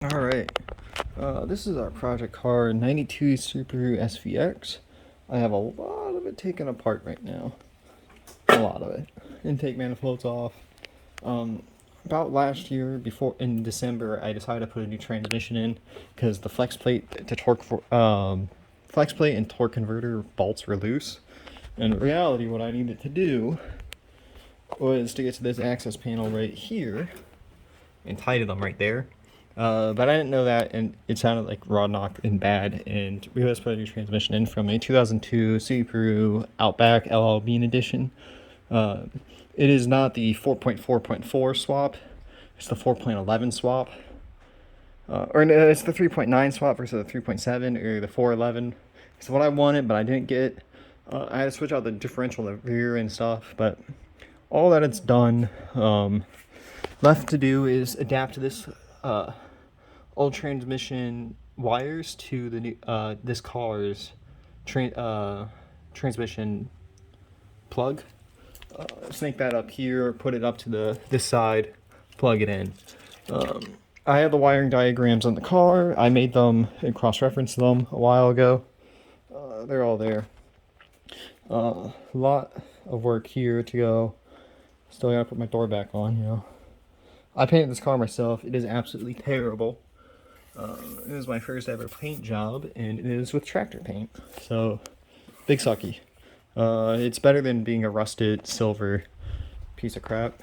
Alright, this is our project car 92 Subaru SVX. I have a lot of it taken apart right now. A lot of it. Intake manifolds off. About last year, before in December, I decided to put a new transmission in because the flex plate to torque flex plate and torque converter bolts were loose. And in reality, what I needed to do was to get to this access panel right here and tighten them right there. But I didn't know that, and it sounded like raw knocked and bad, and we just put a new transmission in from a 2002 Subaru Outback LL Bean edition. Uh, it is not the 4.4.4 swap, it's the 4.11 swap. Or no, it's the 3.9 swap versus the 3.7 or the 411. It's what I wanted, but I didn't get. I had to switch out the differential, the rear and stuff, but all that it's done. Left to do is adapt to this old transmission wires to the new this car's transmission plug. Snake that up here, put it up to this side, plug it in. I have the wiring diagrams on the car. I made them and cross-referenced them a while ago. They're all there. A lot of work here to go. Still gotta put my door back on, you know. I painted this car myself. It is absolutely terrible. It was my first ever paint job, and it is with tractor paint. So, big sucky. It's better than being a rusted silver piece of crap.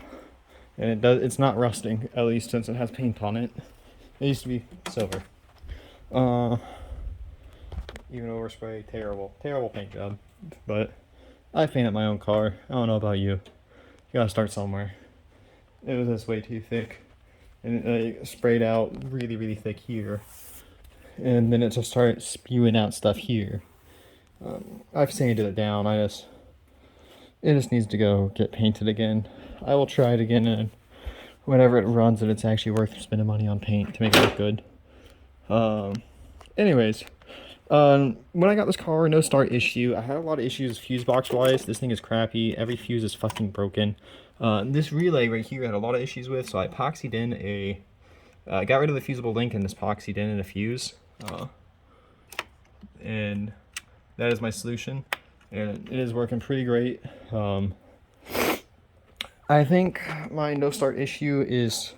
And it's not rusting, at least since it has paint on it. It used to be silver. Even overspray, terrible paint job. But I painted my own car. I don't know about you. You gotta start somewhere. It was just way too thick, and it sprayed out really thick here, and then it just started spewing out stuff here. I've sanded it down. It just needs to go get painted again. I will try it again, and whenever it runs, and it's actually worth spending money on paint to make it look good. Anyways, when I got this car, no start issue. I had a lot of issues fuse box wise. This thing is crappy. Every fuse is fucking broken. This relay right here I had a lot of issues with, so I epoxied in got rid of the fusible link and just epoxied in a fuse. And that is my solution. And it is working pretty great. I think my no start issue is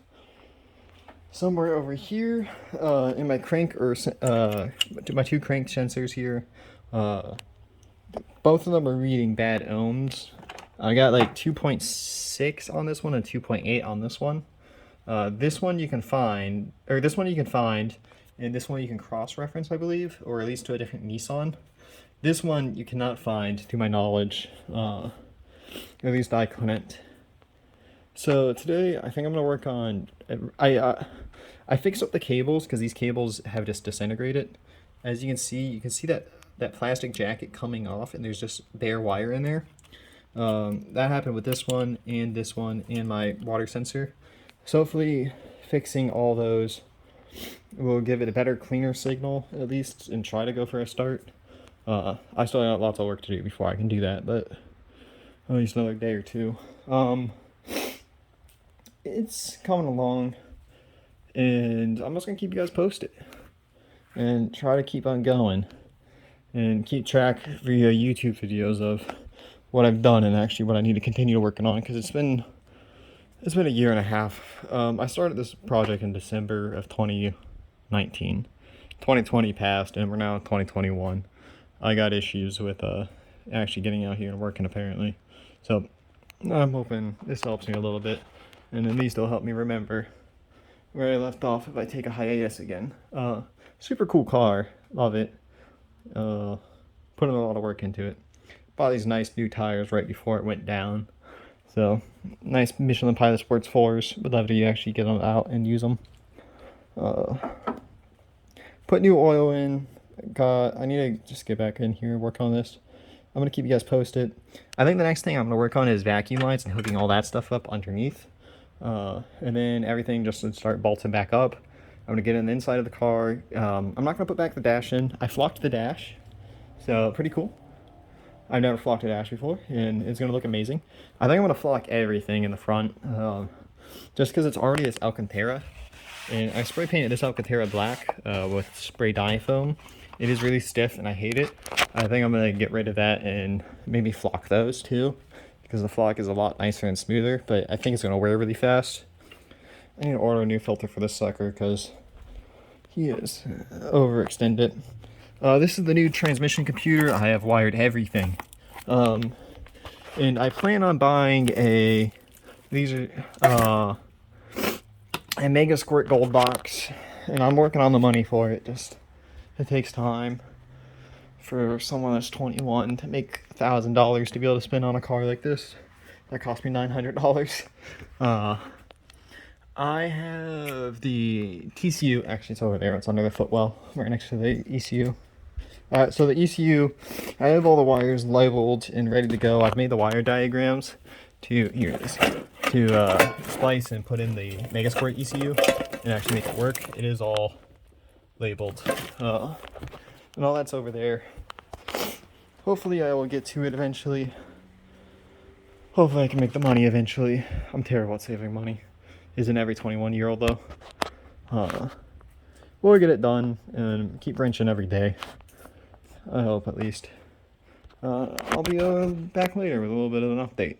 somewhere over here in my crank or my two crank sensors here. Both of them are reading bad ohms. I got like 2.6 on this one and 2.8 on this one. This one you can find, and this one you can cross-reference, I believe, or at least to a different Nissan. This one you cannot find, to my knowledge. At least I couldn't. So today I think I'm gonna work on. I fixed up the cables because these cables have just disintegrated. As you can see that plastic jacket coming off, and there's just bare wire in there. That happened with this one and my water sensor. So hopefully fixing all those will give it a better, cleaner signal at least, and try to go for a start. I still got lots of work to do before I can do that, but at least another day or two. It's coming along, and I'm just gonna keep you guys posted and try to keep on going and keep track via YouTube videos of what I've done and actually what I need to continue working on, because it's been a year and a half. I started this project in December of 2019. 2020 passed, and we're now in 2021. I got issues with actually getting out here and working, apparently. So I'm hoping this helps me a little bit, and at least it'll help me remember where I left off if I take a hiatus again. Super cool car. Love it. Putting a lot of work into it. Bought these nice new tires right before it went down. So, nice Michelin Pilot Sports 4s. Would love to actually get them out and use them. Put new oil in. I need to just get back in here and work on this. I'm going to keep you guys posted. I think the next thing I'm going to work on is vacuum lines and hooking all that stuff up underneath. And then everything just to start bolting back up. I'm going to get in the inside of the car. I'm not going to put back the dash in. I flocked the dash. So, pretty cool. I've never flocked a dash before, and it's going to look amazing. I think I'm going to flock everything in the front, just because it's already this Alcantara. And I spray painted this Alcantara black with spray dye foam. It is really stiff and I hate it. I think I'm going to get rid of that and maybe flock those too, because the flock is a lot nicer and smoother, but I think it's going to wear really fast. I need to order a new filter for this sucker because he is overextended. This is the new transmission computer. I have wired everything. And I plan on buying a Mega Squirt Gold box, and I'm working on the money for it. It takes time for someone that's 21 to make $1,000 to be able to spend on a car like this. That cost me $900. I have the TCU, actually it's over there, it's under the footwell, right next to the ECU. So the ECU, I have all the wires labeled and ready to go. I've made the wire diagrams to splice and put in the Megasquirt ECU and actually make it work. It is all labeled, and all that's over there. Hopefully I will get to it eventually. Hopefully I can make the money eventually. I'm terrible at saving money. Isn't every 21-year-old though? We'll get it done and keep wrenching every day. I hope, at least. I'll be back later with a little bit of an update.